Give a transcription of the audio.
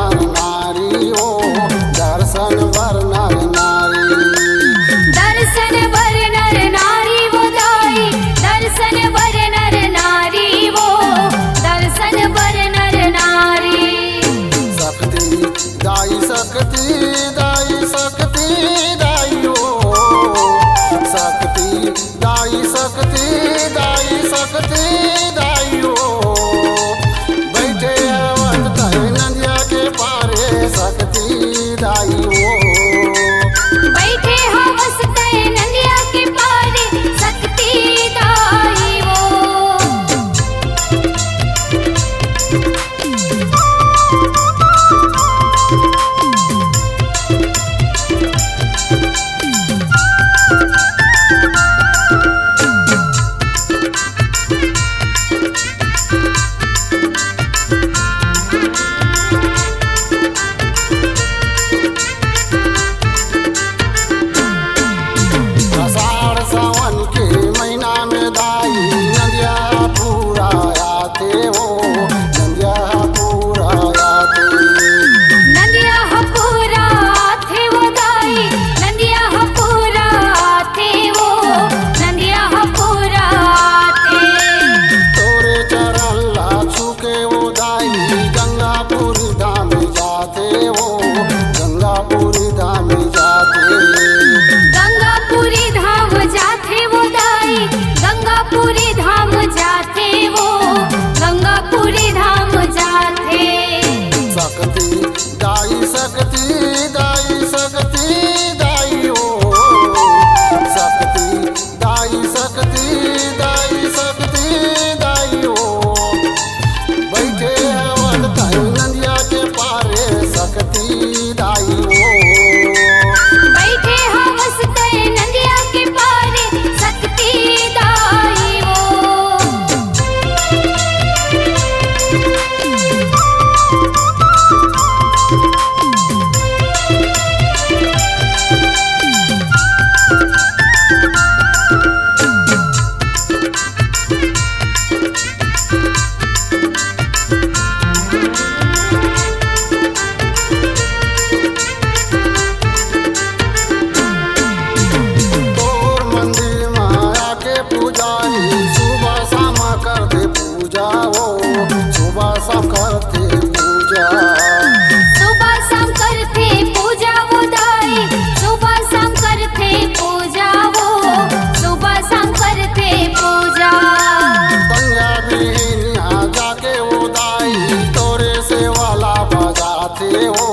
नर नारी हो दर्शन भर नर नारी। दर्शन भर नर नारी वो दाई, दर्शन भर नर नारी वो, दर्शन भर नर नारी। शक्ति दाई शक्ति दाई शक्ति दाई हो शक्ति दाई शक्ति दाई शक्ति दाई हो बैठे अवध नदिया के पारे शक्ति दाई हो। बैठे हवस तय नदिया के पारे शक्ति दाई वो। आषाढ़ सावन के महीना में दाई नदिया पूरा आते हो नदिया पूरा आते। नदिया पूरा थे वो दाई, नदिया पूरा थे वो, नदिया पूरा थे। तोरे चरण ला छूके वो दाई गंगापुर धाम जाते हो गंगापुर धाम जाते। गंगापुरी धाम जाते वो दाई, गंगापुरी धाम जाते वो, गंगापुरी धाम जाते। शक्ति दाई शक्ति दाई शक्ति दाई हो शक्ति दाई शक्ति दाई शक्ति दाई हो बैठे अवध नदिया के पारे शक्ति दाई हो। बैठे हवस तय नदिया के पारे शक्ति दाई वो। तोर मंदिर माया के पुजारी सुबह शाम करते पूजा हो सुबह शाम करते पूजा। सुबह शाम करते पूजा वो दाई, सुबह शाम करते पूजा वो, सुबह शाम करते पूजा। पंजाबी यहाँ जाके वो दाई तोरे से वाला बजाते हो